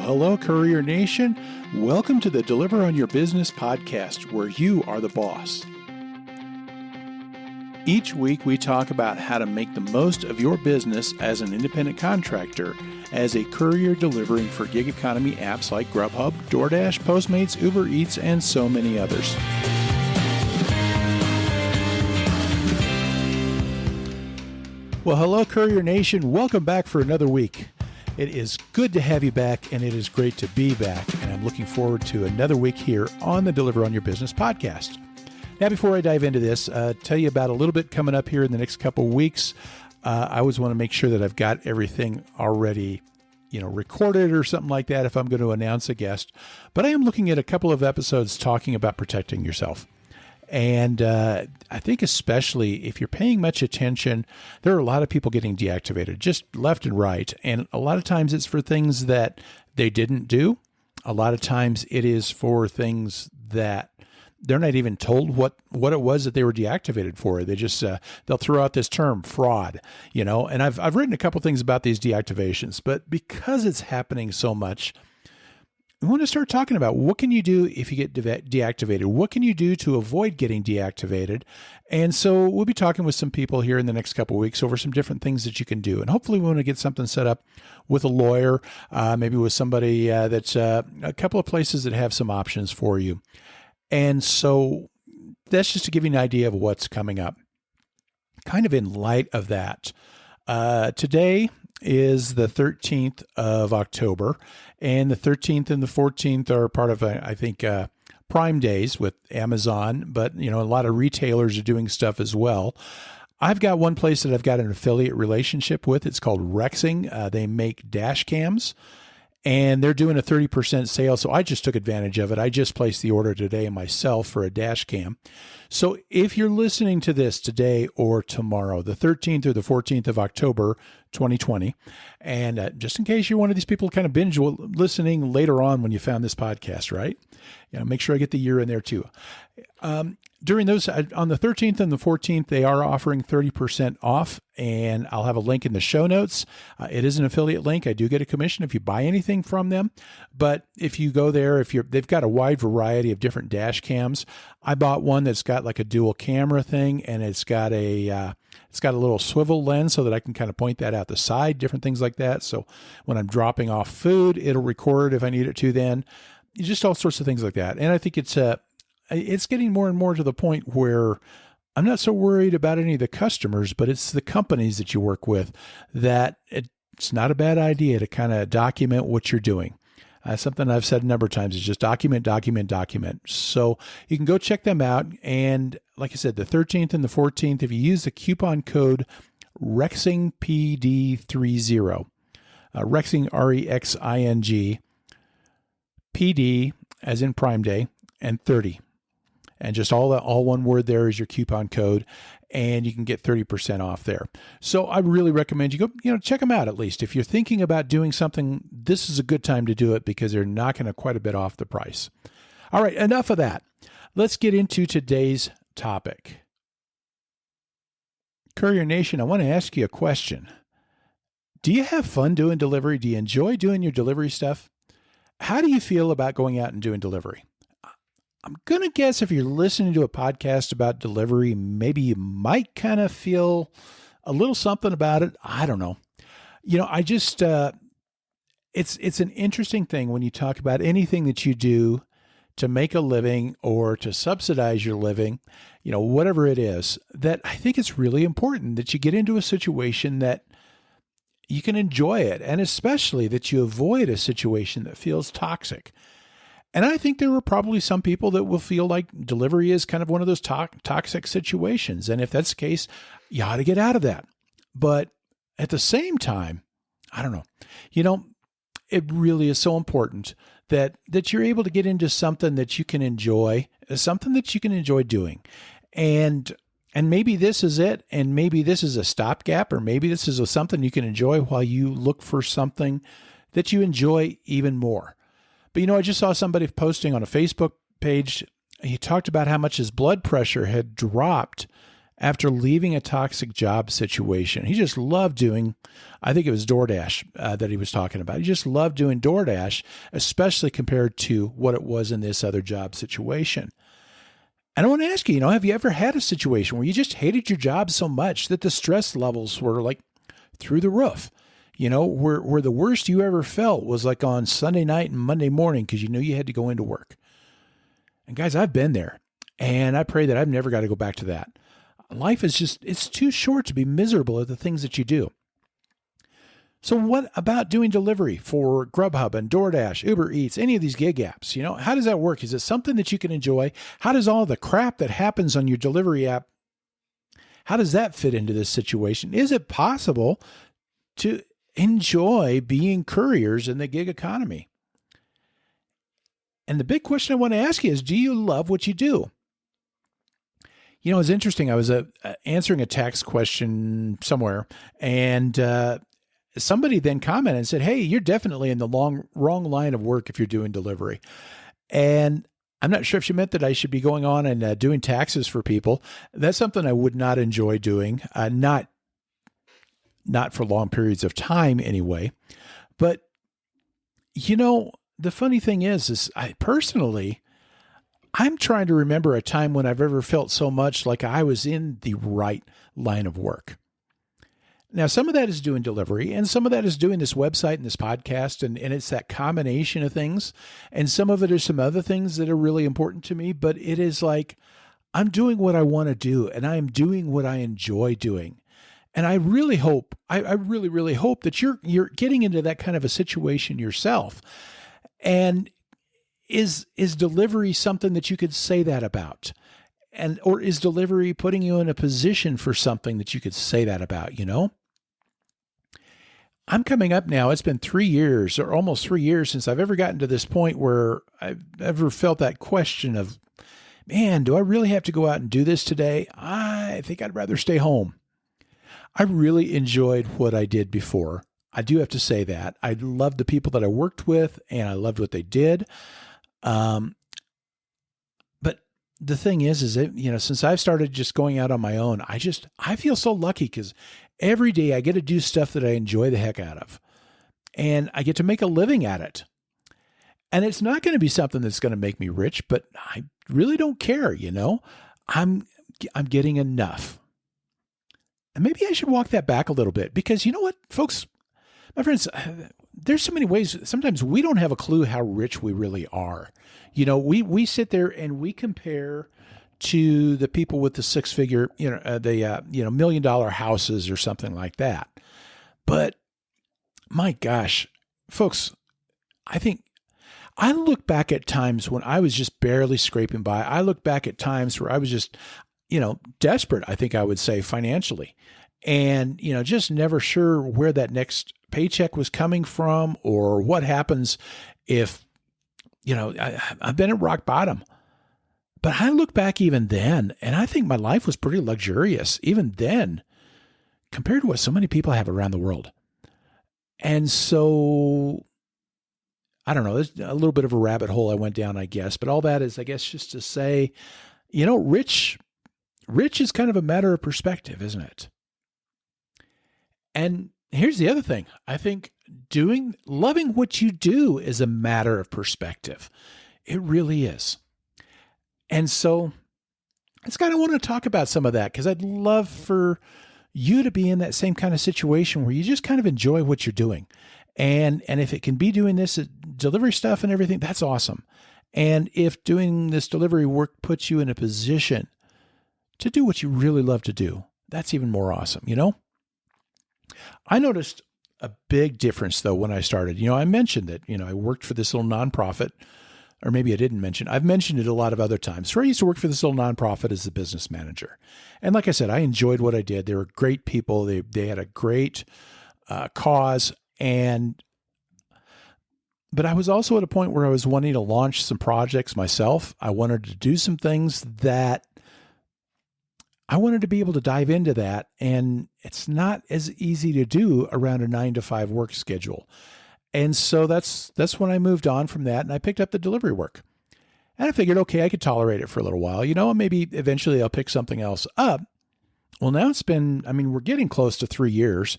hello, Courier Nation. Welcome to the Deliver on Your Business podcast, where you are the boss. Each week, we talk about how to make the most of your business as an independent contractor, as a courier delivering for gig economy apps like Grubhub, Doordash, Postmates, Uber Eats, and so many others. Well, hello, Courier Nation. Welcome back for another week. It is good to have you back, and it is great to be back, and I'm looking forward to another week here on the Deliver on Your Business podcast. Now, before I dive into this, tell you about a little bit coming up here in the next couple of weeks. I always want to make sure that I've got everything already, recorded or something like that if I'm going to announce a guest. But I am looking at a couple of episodes talking about protecting yourself. And I think especially if you're paying much attention, there are a lot of people getting deactivated just left and right. And a lot of times it's for things that they didn't do. A lot of times it is for things that they're not even told what it was that they were deactivated for. They just, they'll throw out this term fraud, and I've written a couple things about these deactivations, but because it's happening so much, we want to start talking about what can you do if you get deactivated? What can you do to avoid getting deactivated? And so we'll be talking with some people here in the next couple of weeks over some different things that you can do. And hopefully we want to get something set up with a lawyer, maybe with somebody that's a couple of places that have some options for you. And so that's just to give you an idea of what's coming up. Kind of in light of that, today is the 13th of October, and the 13th and the 14th are part of, I think, Prime Days with Amazon, but, a lot of retailers are doing stuff as well. I've got one place that I've got an affiliate relationship with. It's called Rexing. They make dash cams, and they're doing a 30% sale, so I just took advantage of it. I just placed the order today myself for a dash cam. So if you're listening to this today or tomorrow, the 13th or the 14th of October, 2020, and just in case you're one of these people kind of binge listening later on when you found this podcast, right? Make sure I get the year in there too. During those, on the 13th and the 14th, they are offering 30% off, and I'll have a link in the show notes. It is an affiliate link. I do get a commission if you buy anything from them, but if you go there, they've got a wide variety of different dash cams. I bought one that's got like a dual camera thing, and it's got a little swivel lens so that I can kind of point that out the side, different things like that. So when I'm dropping off food, it'll record if I need it to then. Just all sorts of things like that. And I think it's getting more and more to the point where I'm not so worried about any of the customers, but it's the companies that you work with that it's not a bad idea to kind of document what you're doing. Something I've said a number of times is just document. So you can go check them out. And like I said, the 13th and the 14th, if you use the coupon code REXINGPD30, Rexing, REXING, PD as in Prime Day, and 30. And just all one word there is your coupon code, and you can get 30% off there. So I really recommend you go, check them out at least. If you're thinking about doing something, this is a good time to do it because they're knocking quite a bit off the price. All right, enough of that. Let's get into today's topic. Courier Nation, I want to ask you a question. Do you have fun doing delivery? Do you enjoy doing your delivery stuff? How do you feel about going out and doing delivery? I'm going to guess if you're listening to a podcast about delivery, maybe you might kind of feel a little something about it. I don't know. I just, it's an interesting thing when you talk about anything that you do to make a living or to subsidize your living, whatever it is, that I think it's really important that you get into a situation that you can enjoy it, and especially that you avoid a situation that feels toxic. And I think there are probably some people that will feel like delivery is kind of one of those toxic situations. And if that's the case, you ought to get out of that. But at the same time, I don't know, it really is so important that you're able to get into something that you can enjoy, something that you can enjoy doing. And maybe this is it, and maybe this is a stopgap, or maybe this is something you can enjoy while you look for something that you enjoy even more. But, I just saw somebody posting on a Facebook page. He talked about how much his blood pressure had dropped after leaving a toxic job situation. He just loved doing, I think it was DoorDash that he was talking about. He just loved doing DoorDash, especially compared to what it was in this other job situation. And I want to ask you, have you ever had a situation where you just hated your job so much that the stress levels were like through the roof? Where the worst you ever felt was like on Sunday night and Monday morning because you knew you had to go into work. And guys, I've been there, and I pray that I've never got to go back to that. Life is it's too short to be miserable at the things that you do. So what about doing delivery for Grubhub and DoorDash, Uber Eats, any of these gig apps? How does that work? Is it something that you can enjoy? How does all the crap that happens on your delivery app, how does that fit into this situation? Is it possible to enjoy being couriers in the gig economy? And the big question I want to ask you is, do you love what you do? It's interesting. I was answering a text question somewhere, and somebody then commented and said, hey, you're definitely in the wrong line of work if you're doing delivery. And I'm not sure if she meant that I should be going on and doing taxes for people. That's something I would not enjoy doing, not for long periods of time anyway. But, the funny thing is I personally, I'm trying to remember a time when I've ever felt so much like I was in the right line of work. Now, some of that is doing delivery, and some of that is doing this website and this podcast, and it's that combination of things. And some of it are some other things that are really important to me, but it is like I'm doing what I want to do, and I'm doing what I enjoy doing. And I really hope, I really, really hope that you're getting into that kind of a situation yourself. And is delivery something that you could say that about? Or is delivery putting you in a position for something that you could say that about, I'm coming up now. It's been 3 years or almost 3 years since I've ever gotten to this point where I've ever felt that question of, man, do I really have to go out and do this today? I think I'd rather stay home. I really enjoyed what I did before. I do have to say that. I loved the people that I worked with, and I loved what they did. But the thing is that, since I've started just going out on my own, I feel so lucky because every day I get to do stuff that I enjoy the heck out of, and I get to make a living at it. And it's not going to be something that's going to make me rich, but I really don't care. I'm getting enough. And maybe I should walk that back a little bit because you know what, folks, my friends, there's so many ways. Sometimes we don't have a clue how rich we really are. We sit there and we compare to the people with the six-figure, $1 million houses or something like that. But my gosh, folks, I think I look back at times when I was just barely scraping by. I look back at times where I was just, desperate, I think I would say, financially. And, just never sure where that next paycheck was coming from or what happens if, I've been at rock bottom. But I look back even then, and I think my life was pretty luxurious even then compared to what so many people have around the world. And so, I don't know, there's a little bit of a rabbit hole I went down, I guess. But all that is, I guess, just to say, rich is kind of a matter of perspective, isn't it? And here's the other thing. I think loving what you do is a matter of perspective. It really is. And so I just kind of want to talk about some of that because I'd love for you to be in that same kind of situation where you just kind of enjoy what you're doing. And if it can be doing this delivery stuff and everything, that's awesome. And if doing this delivery work puts you in a position to do what you really love to do, that's even more awesome, I noticed a big difference, though, when I started. I mentioned that, I worked for this little nonprofit, or maybe I didn't mention. I've mentioned it a lot of other times. So I used to work for this little nonprofit as a business manager. And like I said, I enjoyed what I did. They were great people. They had a great cause. But I was also at a point where I was wanting to launch some projects myself. I wanted to do some things that I wanted to be able to dive into that. And it's not as easy to do around a 9-to-5 work schedule. And so that's when I moved on from that, and I picked up the delivery work. And I figured, okay, I could tolerate it for a little while, and maybe eventually I'll pick something else up. Well, now it's been, I mean, we're getting close to 3 years,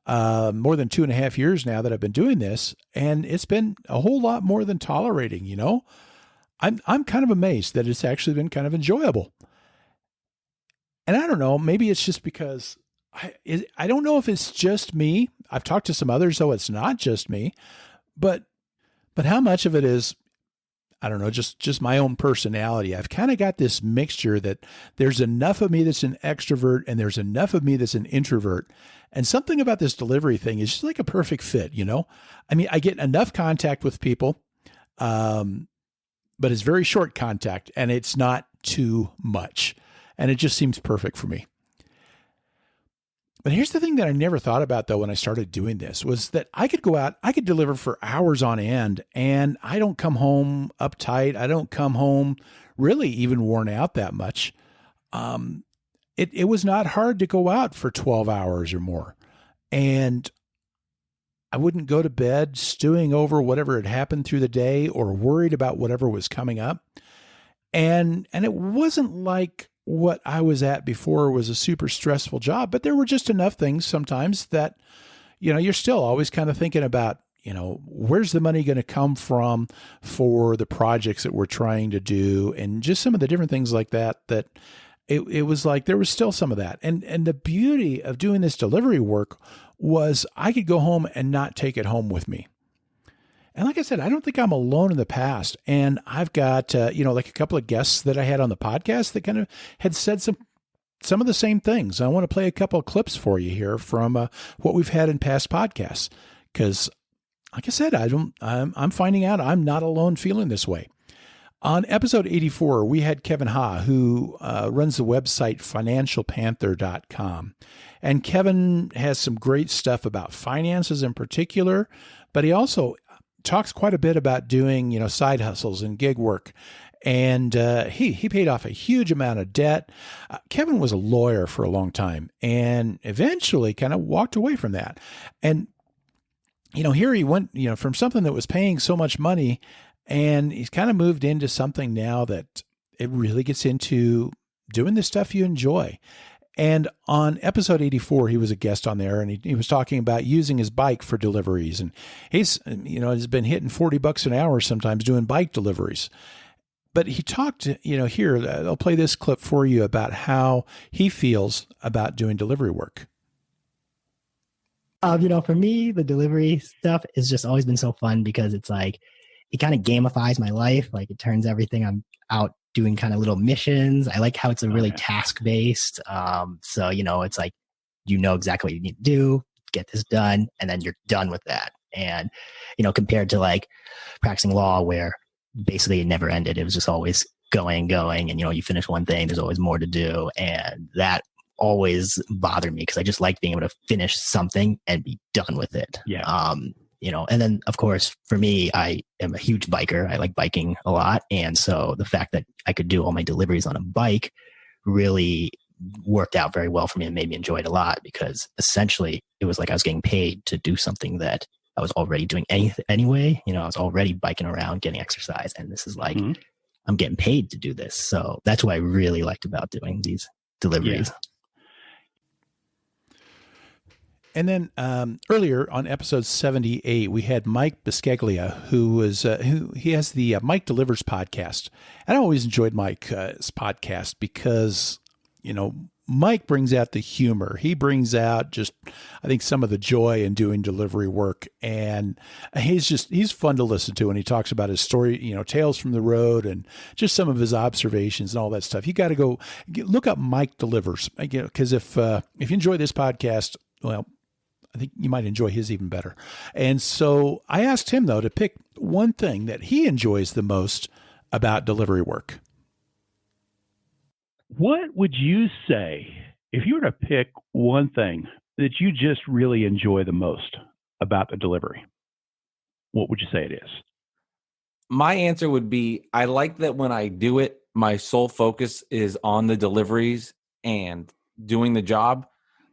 more than 2.5 years now that I've been doing this. And it's been a whole lot more than tolerating, you know? I'm kind of amazed that it's actually been kind of enjoyable. And I don't know, maybe it's just because I don't know if it's just me. I've talked to some others, though it's not just me, but how much of it is, I don't know, just my own personality. I've kind of got this mixture that there's enough of me that's an extrovert and there's enough of me that's an introvert. And something about this delivery thing is just like a perfect fit, you know? I mean, I get enough contact with people, but it's very short contact and it's not too much. And it just seems perfect for me. But here's the thing that I never thought about, though, when I started doing this, was that I could go out, I could deliver for hours on end, and I don't come home uptight. I don't come home really even worn out that much. It was not hard to go out for 12 hours or more. And I wouldn't go to bed stewing over whatever had happened through the day or worried about whatever was coming up. And it wasn't like what I was at before was a super stressful job, but there were just enough things sometimes that, you know, you're still always kind of thinking about, you know, where's the money going to come from for the projects that we're trying to do, and just some of the different things like that, that it was like there was still some of that. And the beauty of doing this delivery work was I could go home and not take it home with me. And like I said, I don't think I'm alone in the past. And I've got, like a couple of guests that I had on the podcast that kind of had said some of the same things. I want to play a couple of clips for you here from what we've had in past podcasts. Because like I said, I'm finding out I'm not alone feeling this way. On episode 84, we had Kevin Ha, who runs the website financialpanther.com. And Kevin has some great stuff about finances in particular, but he also talks quite a bit about doing, you know, side hustles and gig work. And he paid off a huge amount of debt. Kevin was a lawyer for a long time and eventually kind of walked away from that. And, you know, here he went, you know, from something that was paying so much money, and he's kind of moved into something now that it really gets into doing the stuff you enjoy. And on episode 84, he was a guest on there, and he was talking about using his bike for deliveries. And he's been hitting $40 an hour sometimes doing bike deliveries. But he talked, here, I'll play this clip for you about how he feels about doing delivery work. For me, the delivery stuff has just always been so fun because it's like, it kind of gamifies my life. Like it turns everything I'm out doing kind of little missions. I like how it's a really task-based. So, it's like, exactly what you need to do, get this done, and then you're done with that. And, compared to like practicing law where basically it never ended. It was just always going. And, you finish one thing, there's always more to do. And that always bothered me because I just like being able to finish something and be done with it. Yeah. And then of course for me, I am a huge biker. I like biking a lot. And so the fact that I could do all my deliveries on a bike really worked out very well for me and made me enjoy it a lot because essentially it was like I was getting paid to do something that I was already doing anyway. I was already biking around, getting exercise. And this is like, I'm getting paid to do this. So that's what I really liked about doing these deliveries. Yeah. And then earlier on episode 78, we had Mike Biscaglia, who he has the Mike Delivers podcast. And I always enjoyed Mike's podcast because, Mike brings out the humor. He brings out just, I think, some of the joy in doing delivery work. And he's fun to listen to. And he talks about his story, tales from the road and just some of his observations and all that stuff. You got to go look up Mike Delivers, because if you enjoy this podcast, well, I think you might enjoy his even better. And so I asked him, though, to pick one thing that he enjoys the most about delivery work. What would you say if you were to pick one thing that you just really enjoy the most about the delivery? What would you say it is? My answer would be, I like that when I do it, my sole focus is on the deliveries and doing the job.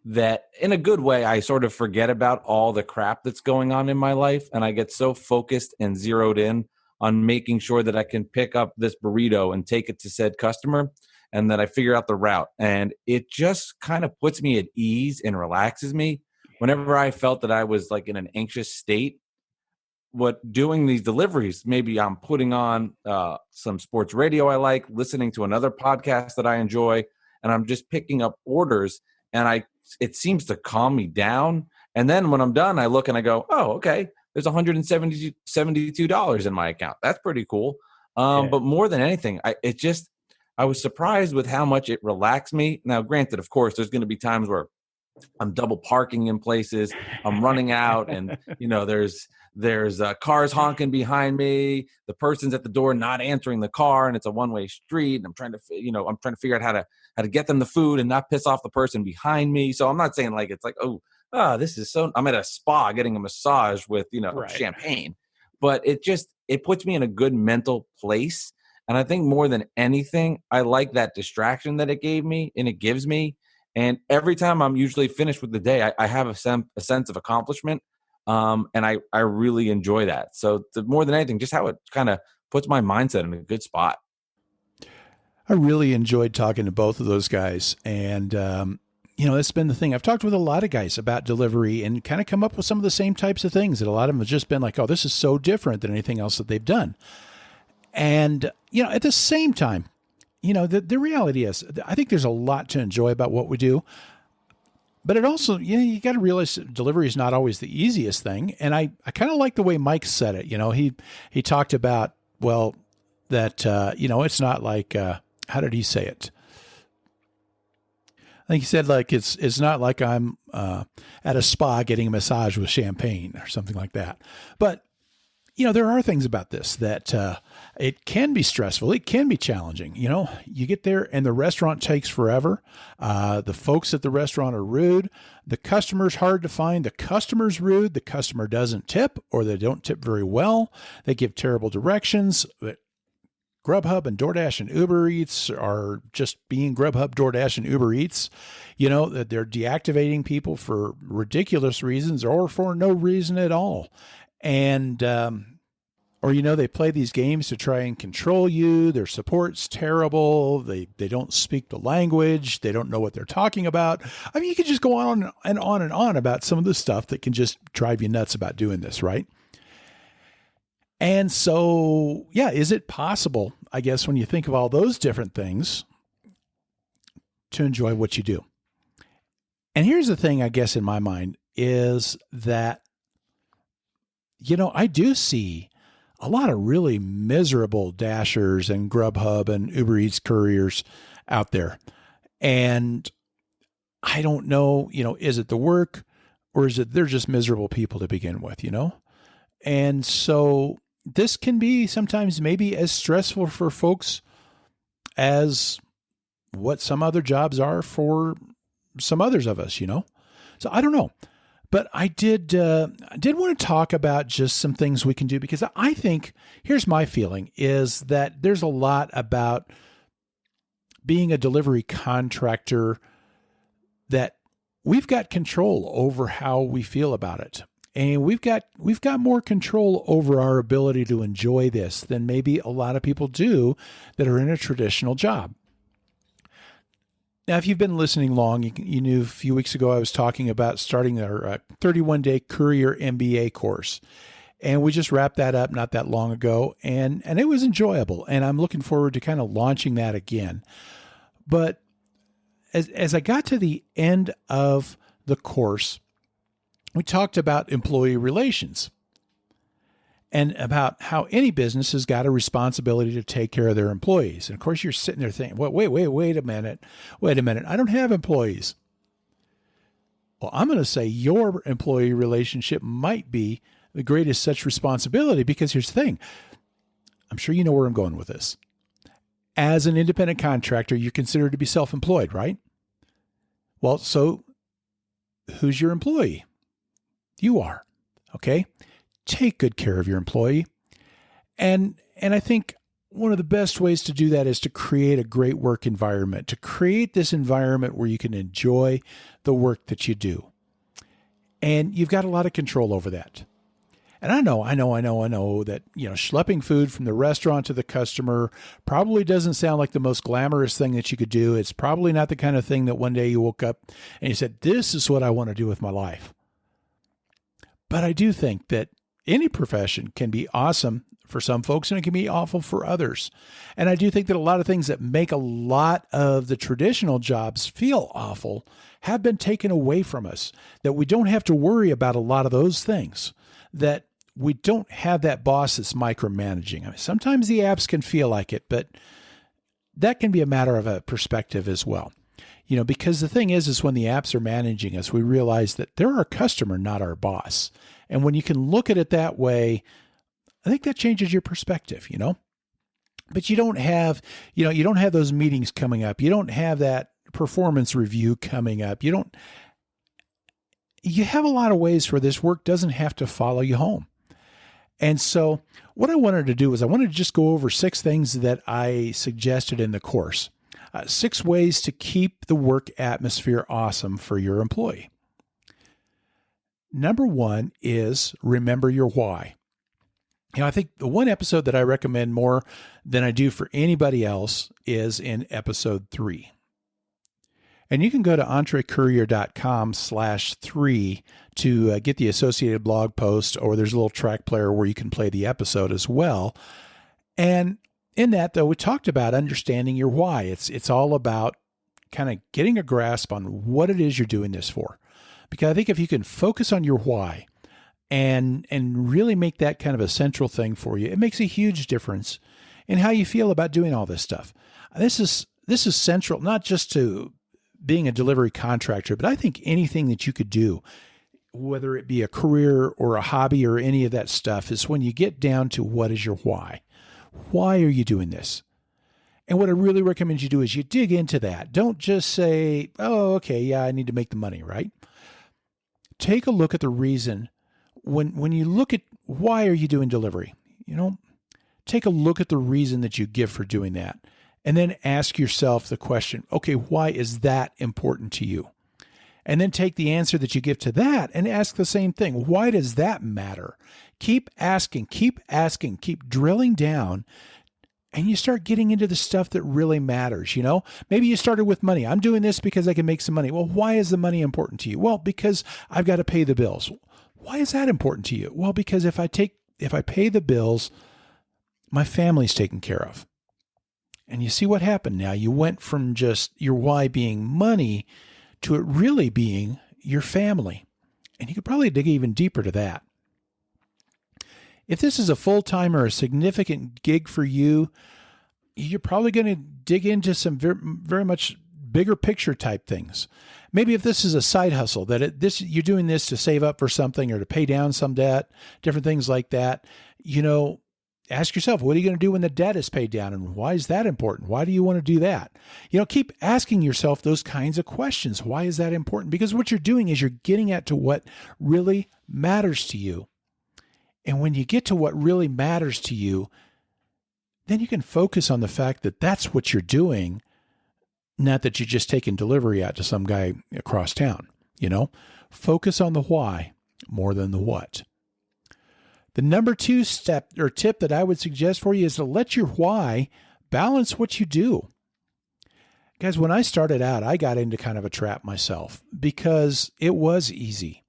That in a good way, I sort of forget about all the crap that's going on in my life. And I get so focused and zeroed in on making sure that I can pick up this burrito and take it to said customer. and that I figure out the route. And it just kind of puts me at ease and relaxes me. Whenever I felt that I was like in an anxious state, what doing these deliveries, maybe I'm putting on some sports radio I like, listening to another podcast that I enjoy, and I'm just picking up orders, and it seems to calm me down. And then when I'm done, I look and I go, oh, okay, there's $172 in my account. That's pretty cool. But more than anything, I was surprised with how much it relaxed me. Now, granted, of course, there's going to be times where I'm double parking in places, I'm running out, and there's cars honking behind me. The person's at the door not answering the car, and it's a one-way street. And I'm trying to figure out how to get them the food and not piss off the person behind me. So I'm not saying like it's like, this is so. I'm at a spa getting a massage with champagne, but it puts me in a good mental place. And I think more than anything, I like that distraction that it gave me and it gives me. And every time I'm usually finished with the day, I have a sense of accomplishment. And I really enjoy that. So more than anything, just how it kind of puts my mindset in a good spot. I really enjoyed talking to both of those guys. And, that's been the thing. I've talked with a lot of guys about delivery and kind of come up with some of the same types of things that a lot of them have just been like, oh, this is so different than anything else that they've done. And, at the same time, the reality is I think there's a lot to enjoy about what we do. But it also, you got to realize delivery is not always the easiest thing. And I kind of like the way Mike said it. He talked about, that, it's not like, how did he say it? I think he said like, it's not like I'm at a spa getting a massage with champagne or something like that. But, there are things about this that it can be stressful. It can be challenging. You get there and the restaurant takes forever. The folks at the restaurant are rude. The customer's hard to find. The customer's rude. The customer doesn't tip, or they don't tip very well. They give terrible directions. Grubhub and Doordash and Uber Eats are just being Grubhub, Doordash, and Uber Eats. That they're deactivating people for ridiculous reasons or for no reason at all. And, they play these games to try and control you. Their support's terrible. They don't speak the language. They don't know what they're talking about. I mean, you could just go on and on and on about some of the stuff that can just drive you nuts about doing this, right? And so, is it possible, I guess, when you think of all those different things, to enjoy what you do? And here's the thing, I guess, in my mind is that, I do see a lot of really miserable Dashers and Grubhub and Uber Eats couriers out there. And I don't know, is it the work or is it they're just miserable people to begin with, And so this can be sometimes maybe as stressful for folks as what some other jobs are for some others of us, So I don't know. But I did want to talk about just some things we can do, because I think, here's my feeling, is that there's a lot about being a delivery contractor that we've got control over how we feel about it. And we've got more control over our ability to enjoy this than maybe a lot of people do that are in a traditional job. Now, if you've been listening long, you knew a few weeks ago I was talking about starting our 31-day Courier MBA course. And we just wrapped that up not that long ago, and it was enjoyable. And I'm looking forward to kind of launching that again. But as I got to the end of the course, we talked about employee relations and about how any business has got a responsibility to take care of their employees. And of course, you're sitting there thinking, well, wait a minute. I don't have employees. Well, I'm going to say your employee relationship might be the greatest such responsibility, because here's the thing. I'm sure you know where I'm going with this. As an independent contractor, you're considered to be self-employed, right? Well, so who's your employee? You are. Okay. Take good care of your employee. And I think one of the best ways to do that is to create a great work environment, to create this environment where you can enjoy the work that you do. And you've got a lot of control over that. And I know that, schlepping food from the restaurant to the customer probably doesn't sound like the most glamorous thing that you could do. It's probably not the kind of thing that one day you woke up and you said, this is what I want to do with my life. But I do think that any profession can be awesome for some folks and it can be awful for others. And I do think that a lot of things that make a lot of the traditional jobs feel awful have been taken away from us, that we don't have to worry about a lot of those things, that we don't have that boss that's micromanaging. I mean, sometimes the apps can feel like it, but that can be a matter of a perspective as well. Because the thing is when the apps are managing us, we realize that they're our customer, not our boss. And when you can look at it that way, I think that changes your perspective, But you don't have those meetings coming up. You don't have that performance review coming up. You have a lot of ways where this work doesn't have to follow you home. And so what I wanted to do is I wanted to just go over 6 things that I suggested in the course. 6 ways to keep the work atmosphere awesome for your employee. Number 1 is remember your why. I think the one episode that I recommend more than I do for anybody else is in episode 3. And you can go to entrecourier.com/3 to get the associated blog post, or there's a little track player where you can play the episode as well. And in that, though, we talked about understanding your why. It's all about kind of getting a grasp on what it is you're doing this for. Because I think if you can focus on your why and really make that kind of a central thing for you, it makes a huge difference in how you feel about doing all this stuff. This is central, not just to being a delivery contractor, but I think anything that you could do, whether it be a career or a hobby or any of that stuff, is when you get down to what is your why. Why are you doing this? And what I really recommend you do is you dig into that. Don't just say, oh, okay, yeah, I need to make the money, right? Take a look at the reason. When you look at why are you doing delivery, take a look at the reason that you give for doing that. And then ask yourself the question, okay, why is that important to you? And then take the answer that you give to that and ask the same thing. Why does that matter? Keep asking, keep drilling down, and you start getting into the stuff that really matters. Maybe you started with money. I'm doing this because I can make some money. Well, why is the money important to you? Well, because I've got to pay the bills. Why is that important to you? Well, because if I pay the bills, my family's taken care of. And you see what happened now. You went from just your why being money to it really being your family. And you could probably dig even deeper to that. If this is a full-time or a significant gig for you, you're probably going to dig into some very, very much bigger picture type things. Maybe if this is a side hustle, you're doing this to save up for something or to pay down some debt, different things like that, ask yourself, what are you going to do when the debt is paid down? And why is that important? Why do you want to do that? Keep asking yourself those kinds of questions. Why is that important? Because what you're doing is you're getting at to what really matters to you. And when you get to what really matters to you, then you can focus on the fact that that's what you're doing, not that you're just taking delivery out to some guy across town. Focus on the why more than the what. The number 2 step or tip that I would suggest for you is to let your why balance what you do. Guys, when I started out, I got into kind of a trap myself because it was easy.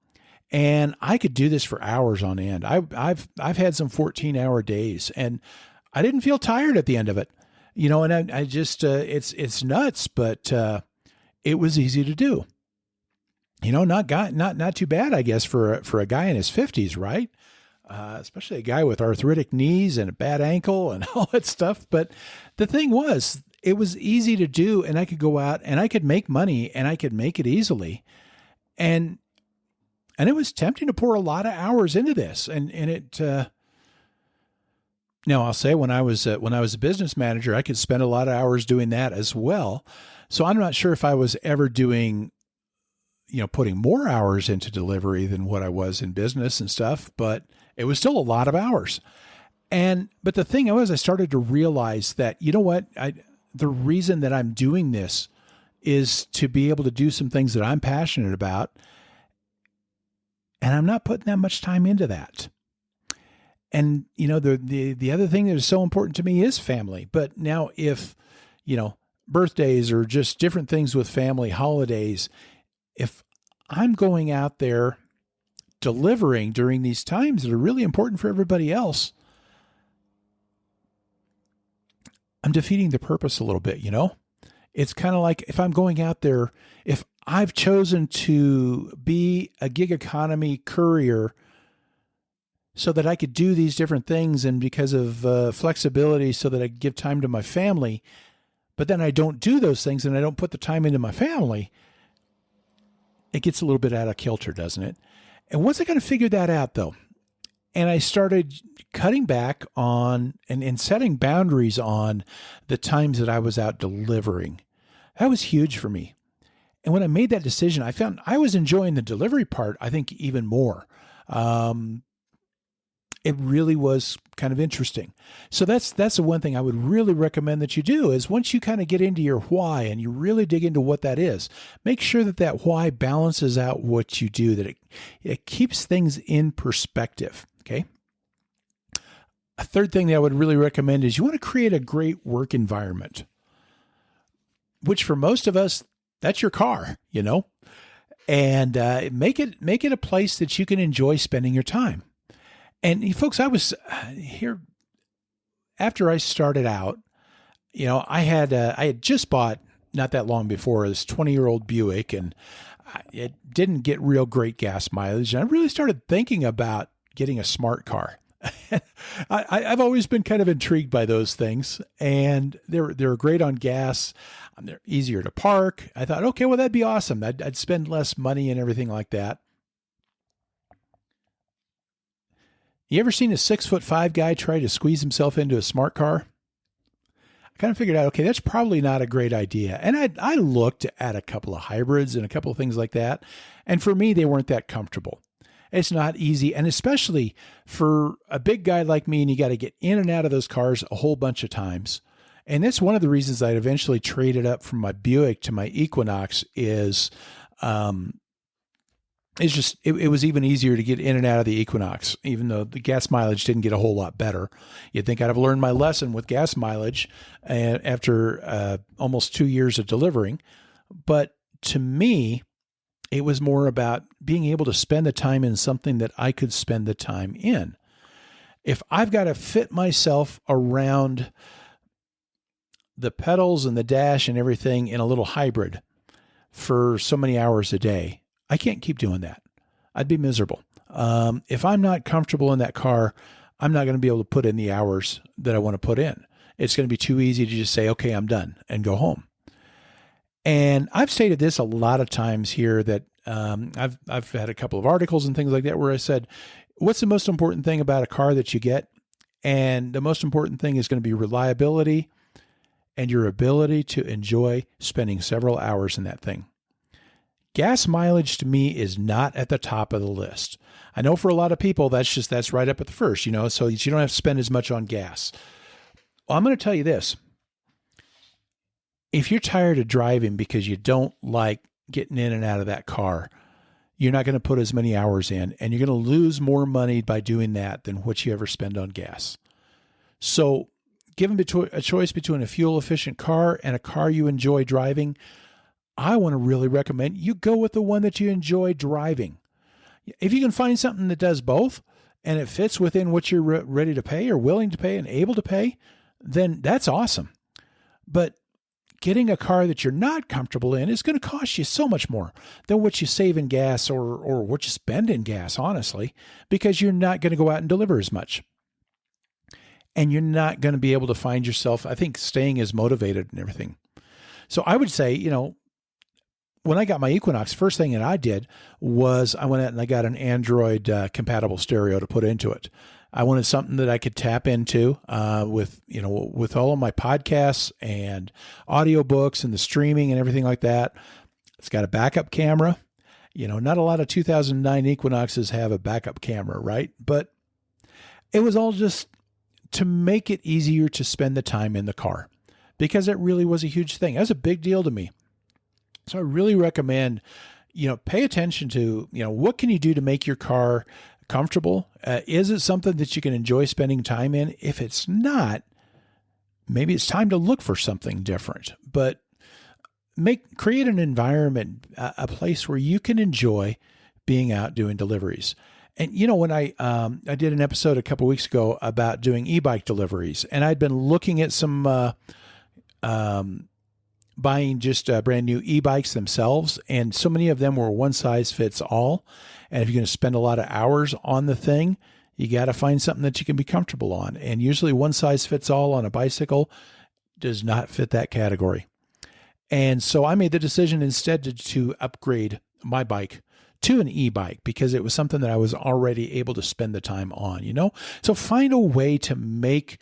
And I could do this for hours on end. I've had some 14-hour days, and I didn't feel tired at the end of it. And I just it's nuts, but it was easy to do. Not too bad, I guess, for a guy in his 50s, right? Especially a guy with arthritic knees and a bad ankle and all that stuff. But the thing was, it was easy to do, and I could go out and I could make money and I could make it easily. And it was tempting to pour a lot of hours into this. And it, now I'll say when I was a business manager, I could spend a lot of hours doing that as well. So I'm not sure if I was ever doing, putting more hours into delivery than what I was in business and stuff, but it was still a lot of hours. But the thing was, I started to realize that, the reason that I'm doing this is to be able to do some things that I'm passionate about. And I'm not putting that much time into that. And, the other thing that is so important to me is family. But now if, birthdays or just different things with family, holidays, if I'm going out there delivering during these times that are really important for everybody else, I'm defeating the purpose a little bit, It's kind of like if I'm going out there, if I've chosen to be a gig economy courier so that I could do these different things and because of flexibility so that I give time to my family, but then I don't do those things and I don't put the time into my family, it gets a little bit out of kilter, doesn't it? And once I kind of figured that out, though, and I started cutting back on and setting boundaries on the times that I was out delivering, that was huge for me. And when I made that decision, I found I was enjoying the delivery part, I think, even more. It really was kind of interesting. So that's the one thing I would really recommend that you do is once you kind of get into your why and you really dig into what that is, make sure that why balances out what you do, that it keeps things in perspective. Okay. A third thing that I would really recommend is you want to create a great work environment, which for most of us, that's your car, and make it a place that you can enjoy spending your time. And folks, I was here after I started out, I had just bought not that long before this 20-year-old Buick, and it didn't get real great gas mileage. And I really started thinking about getting a smart car. I've always been kind of intrigued by those things, and they're great on gas. They're easier to park. I thought, okay, well, that'd be awesome. I'd spend less money and everything like that. You ever seen a 6'5" guy try to squeeze himself into a smart car? I kind of figured out, okay, that's probably not a great idea. And I looked at a couple of hybrids and a couple of things like that. And for me, they weren't that comfortable. It's not easy. And especially for a big guy like me, and you got to get in and out of those cars a whole bunch of times. And that's one of the reasons I eventually traded up from my Buick to my Equinox is, it's just, it was even easier to get in and out of the Equinox, even though the gas mileage didn't get a whole lot better. You'd think I'd have learned my lesson with gas mileage after almost 2 years of delivering. But to me, it was more about being able to spend the time in something that I could spend the time in. If I've got to fit myself around the pedals and the dash and everything in a little hybrid for so many hours a day, I can't keep doing that. I'd be miserable. If I'm not comfortable in that car, I'm not going to be able to put in the hours that I want to put in. It's going to be too easy to just say, okay, I'm done and go home. And I've stated this a lot of times here that I've had a couple of articles and things like that where I said, what's the most important thing about a car that you get? And the most important thing is going to be reliability and your ability to enjoy spending several hours in that thing. Gas mileage to me is not at the top of the list. I know for a lot of people, that's right up at the first, so you don't have to spend as much on gas. Well, I'm going to tell you this. If you're tired of driving because you don't like getting in and out of that car, you're not going to put as many hours in, and you're going to lose more money by doing that than what you ever spend on gas. So given a choice between a fuel-efficient car and a car you enjoy driving, I want to really recommend you go with the one that you enjoy driving. If you can find something that does both and it fits within what you're ready to pay or willing to pay and able to pay, then that's awesome. But getting a car that you're not comfortable in is going to cost you so much more than what you save in gas or what you spend in gas, honestly, because you're not going to go out and deliver as much. And you're not going to be able to find yourself, I think, staying as motivated and everything. So I would say, when I got my Equinox, first thing that I did was I went out and I got an Android compatible stereo to put into it. I wanted something that I could tap into with all of my podcasts and audiobooks and the streaming and everything like that. It's got a backup camera. Not a lot of 2009 Equinoxes have a backup camera, right? But it was all just to make it easier to spend the time in the car because it really was a huge thing. That was a big deal to me. So I really recommend, pay attention to, what can you do to make your car comfortable? Is it something that you can enjoy spending time in? If it's not, maybe it's time to look for something different. But create an environment, a place where you can enjoy being out doing deliveries. And when I did an episode a couple weeks ago about doing e-bike deliveries, and I'd been looking at some buying just brand new e-bikes themselves, and so many of them were one size fits all. And if you're going to spend a lot of hours on the thing, you got to find something that you can be comfortable on. And usually one size fits all on a bicycle does not fit that category. And so I made the decision instead to upgrade my bike to an e-bike because it was something that I was already able to spend the time on, So find a way to make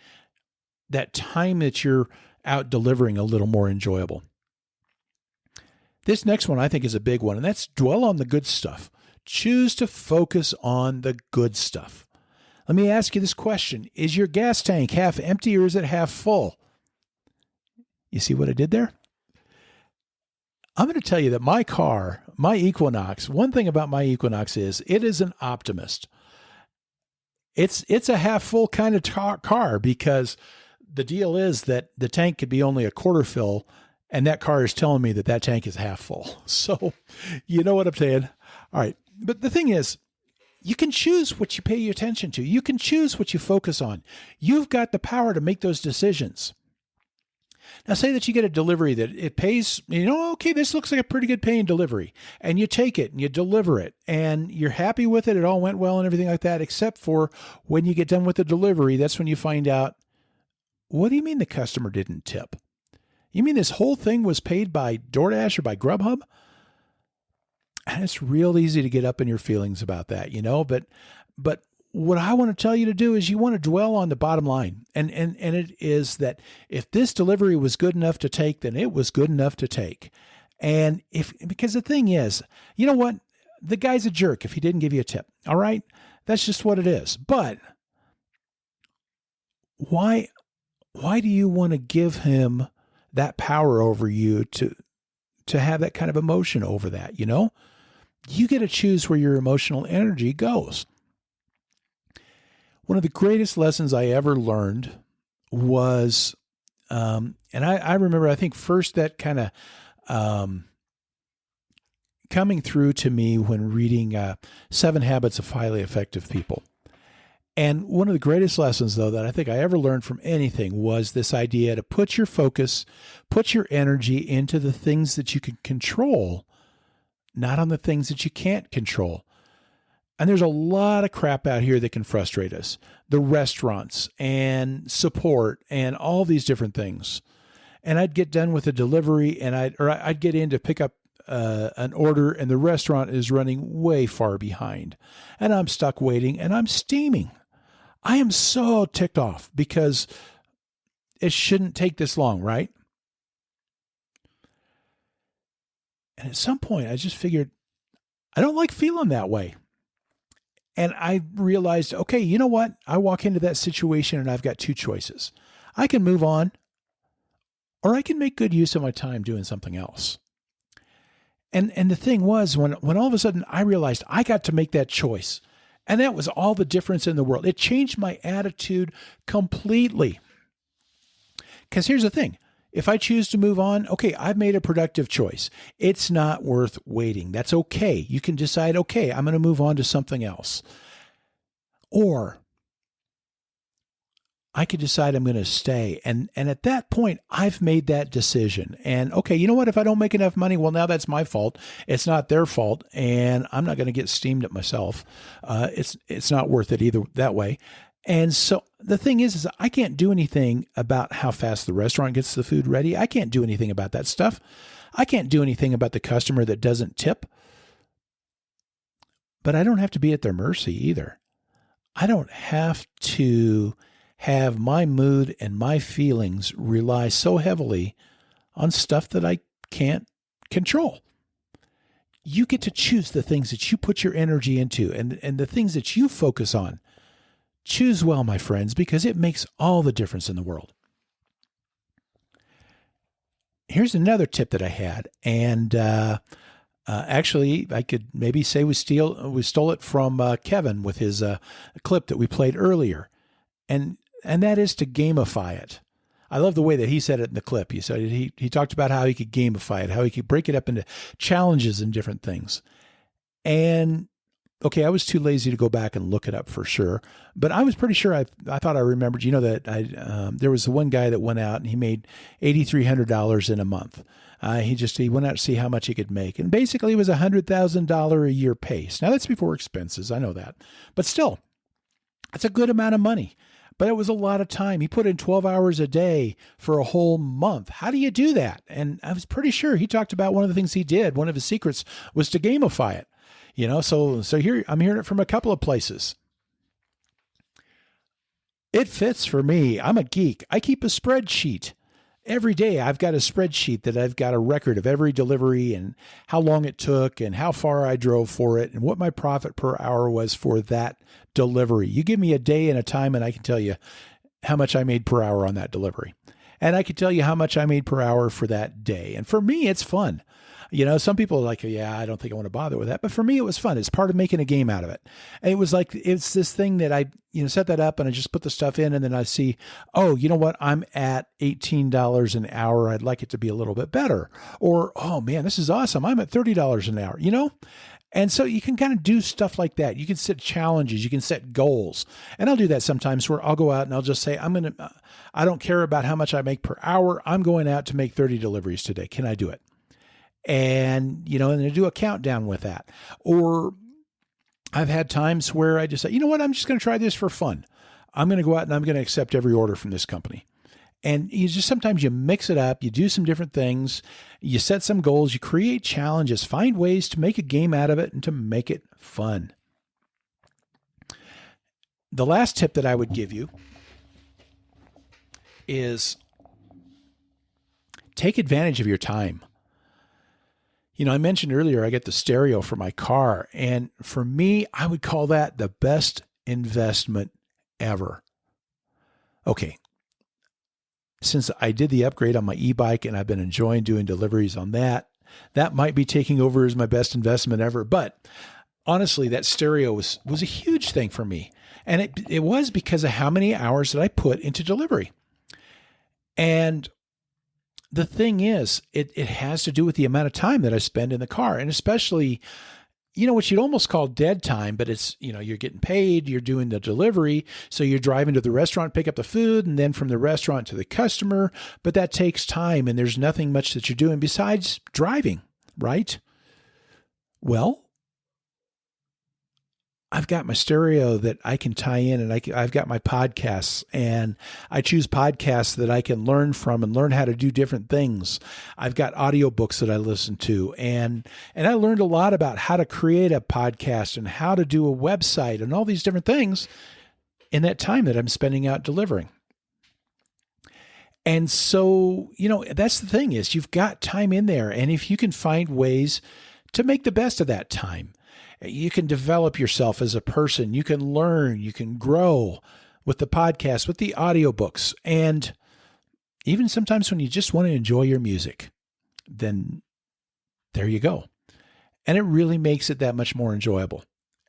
that time that you're out delivering a little more enjoyable. This next one I think is a big one, and that's dwell on the good stuff. Choose to focus on the good stuff. Let me ask you this question. Is your gas tank half empty or is it half full? You see what I did there? I'm going to tell you that my car, my Equinox, one thing about my Equinox is it is an optimist. It's a half full kind of car because the deal is that the tank could be only a quarter fill, and that car is telling me that tank is half full. So you know what I'm saying? All right. But the thing is, you can choose what you pay attention to. You can choose what you focus on. You've got the power to make those decisions. Now, say that you get a delivery that it pays, okay, this looks like a pretty good paying delivery. And you take it and you deliver it and you're happy with it. It all went well and everything like that, except for when you get done with the delivery, that's when you find out, what do you mean the customer didn't tip? You mean this whole thing was paid by Doordash or by Grubhub? And it's real easy to get up in your feelings about that, but what I want to tell you to do is you want to dwell on the bottom line. And it is that if this delivery was good enough to take, then it was good enough to take. And because the thing is, you know what? The guy's a jerk if he didn't give you a tip. All right. That's just what it is. But why do you want to give him that power over you to have that kind of emotion over that? You get to choose where your emotional energy goes. One of the greatest lessons I ever learned was, and I remember, I think first that kind of coming through to me when reading 7 Habits of Highly Effective People. And one of the greatest lessons, though, that I think I ever learned from anything was this idea to put your focus, put your energy into the things that you can control, not on the things that you can't control. And there's a lot of crap out here that can frustrate us. The restaurants and support and all these different things. And I'd get done with a delivery and I'd get in to pick up an order and the restaurant is running way far behind. And I'm stuck waiting and I'm steaming. I am so ticked off because it shouldn't take this long, right? And at some point I just figured, I don't like feeling that way. And I realized, okay, you know what? I walk into that situation and I've got 2 choices. I can move on or I can make good use of my time doing something else. And the thing was, when all of a sudden I realized I got to make that choice, and that was all the difference in the world. It changed my attitude completely. Because here's the thing. If I choose to move on, okay, I've made a productive choice. It's not worth waiting. That's okay. You can decide, okay, I'm going to move on to something else. Or I could decide I'm going to stay. And at that point, I've made that decision. And okay, you know what? If I don't make enough money, well, now that's my fault. It's not their fault. And I'm not going to get steamed at myself. It's not worth it either that way. And so the thing is I can't do anything about how fast the restaurant gets the food ready. I can't do anything about that stuff. I can't do anything about the customer that doesn't tip. But I don't have to be at their mercy either. I don't have to have my mood and my feelings rely so heavily on stuff that I can't control. You get to choose the things that you put your energy into and the things that you focus on. Choose well, my friends, because it makes all the difference in the world. Here's another tip that I had, and Actually, I could maybe say we stole it from Kevin with his clip that we played earlier, and that is to gamify it. I love the way that he said it in the clip. He said he talked about how he could gamify it, how he could break it up into challenges and different things. And okay, I was too lazy to go back and look it up for sure, but I was pretty sure I thought I remembered. That there was the one guy that went out and he made $8,300 in a month. He went out to see how much he could make, and basically it was $100,000 a year pace. Now that's before expenses, I know that, but still, that's a good amount of money. But it was a lot of time. He put in 12 hours a day for a whole month. How do you do that? And I was pretty sure he talked about one of the things he did. One of his secrets was to gamify it. So here I'm hearing it from a couple of places. It fits for me. I'm a geek. I keep a spreadsheet. Every day I've got a spreadsheet that I've got a record of every delivery and how long it took and how far I drove for it and what my profit per hour was for that delivery. You give me a day and a time and I can tell you how much I made per hour on that delivery. And I can tell you how much I made per hour for that day. And for me, it's fun. Some people are like, yeah, I don't think I want to bother with that. But for me, it was fun. It's part of making a game out of it. And it was like, it's this thing that I, set that up and I just put the stuff in and then I see, oh, you know what? I'm at $18 an hour. I'd like it to be a little bit better. Or, oh man, this is awesome. I'm at $30 an hour, And so you can kind of do stuff like that. You can set challenges. You can set goals. And I'll do that sometimes where I'll go out and I'll just say, I don't care about how much I make per hour. I'm going out to make 30 deliveries today. Can I do it? And, and do a countdown with that. Or I've had times where I just say, you know what, I'm just going to try this for fun. I'm going to go out and I'm going to accept every order from this company. And sometimes you mix it up, you do some different things, you set some goals, you create challenges, find ways to make a game out of it and to make it fun. The last tip that I would give you is take advantage of your time. I mentioned earlier, I get the stereo for my car. And for me, I would call that the best investment ever. Okay. Since I did the upgrade on my e-bike and I've been enjoying doing deliveries on that might be taking over as my best investment ever. But honestly, that stereo was a huge thing for me. And it was because of how many hours that I put into delivery. And the thing is, it has to do with the amount of time that I spend in the car, and especially, what you'd almost call dead time, but it's, you're getting paid, you're doing the delivery. So you're driving to the restaurant, pick up the food, and then from the restaurant to the customer, but that takes time and there's nothing much that you're doing besides driving, right? Well, I've got my stereo that I can tie in, and I've got my podcasts, and I choose podcasts that I can learn from and learn how to do different things. I've got audiobooks that I listen to, and I learned a lot about how to create a podcast and how to do a website and all these different things in that time that I'm spending out delivering. And so, that's the thing is you've got time in there, and if you can find ways to make the best of that time, you can develop yourself as a person. You can learn, you can grow with the podcast, with the audiobooks. And even sometimes when you just want to enjoy your music, then there you go. And it really makes it that much more enjoyable.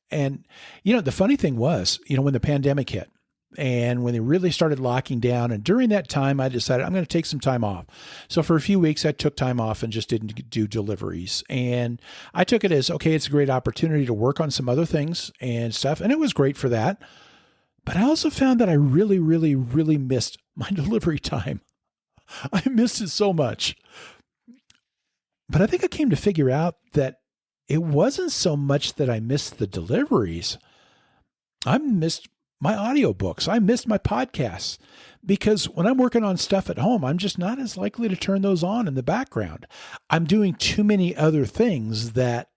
And, the funny thing was, when the pandemic hit and when they really started locking down, and during that time, I decided I'm going to take some time off. So for a few weeks, I took time off and just didn't do deliveries. And I took it as, okay, it's a great opportunity to work on some other things and stuff. And it was great for that. But I also found that I really, really, really missed my delivery time. I missed it so much. But I think I came to figure out that it wasn't so much that I missed the deliveries. I missed my audiobooks. I missed my podcasts because when I'm working on stuff at home, I'm just not as likely to turn those on in the background. I'm doing too many other things that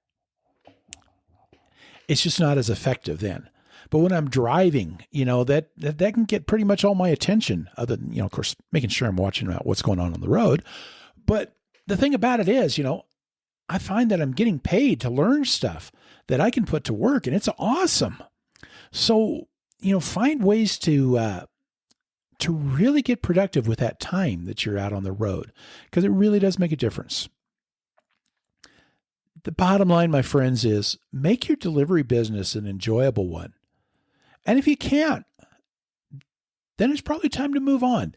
it's just not as effective then. But when I'm driving, that can get pretty much all my attention, other than, of course, making sure I'm watching out what's going on the road. But the thing about it is, I find that I'm getting paid to learn stuff that I can put to work, and it's awesome. So, find ways to really get productive with that time that you're out on the road, because it really does make a difference. The bottom line, my friends, is make your delivery business an enjoyable one. And if you can't, then it's probably time to move on.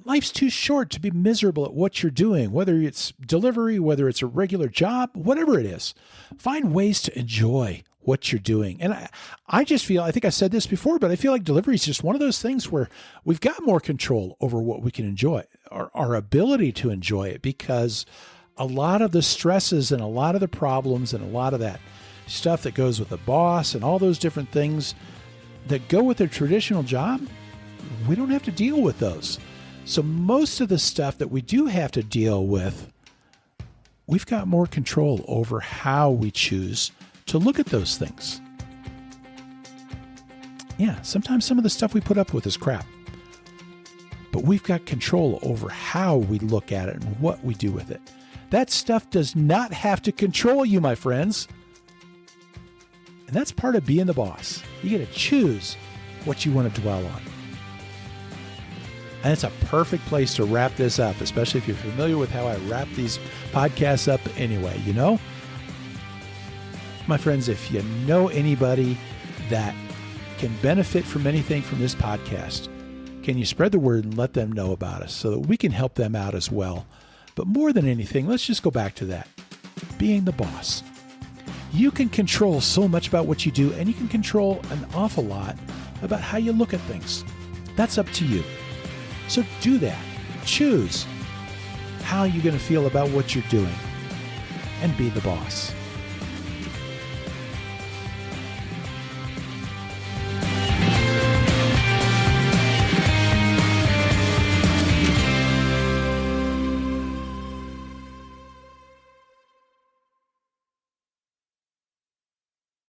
Life's too short to be miserable at what you're doing, whether it's delivery, whether it's a regular job, whatever it is. Find ways to enjoy what you're doing. And I just feel, I think I said this before, but I feel like delivery is just one of those things where we've got more control over what we can enjoy, our ability to enjoy it, because a lot of the stresses and a lot of the problems and a lot of that stuff that goes with the boss and all those different things that go with a traditional job, we don't have to deal with those. So most of the stuff that we do have to deal with, we've got more control over how we choose to look at those things. Yeah, sometimes some of the stuff we put up with is crap, but we've got control over how we look at it and what we do with it. That stuff does not have to control you, my friends. And that's part of being the boss. You get to choose what you want to dwell on. And it's a perfect place to wrap this up, especially if you're familiar with how I wrap these podcasts up anyway, you know? My friends, if you know anybody that can benefit from anything from this podcast, can you spread the word and let them know about us so that we can help them out as well? But more than anything, let's just go back to that. Being the boss. You can control so much about what you do, and you can control an awful lot about how you look at things. That's up to you. So do that. Choose how you're going to feel about what you're doing and be the boss.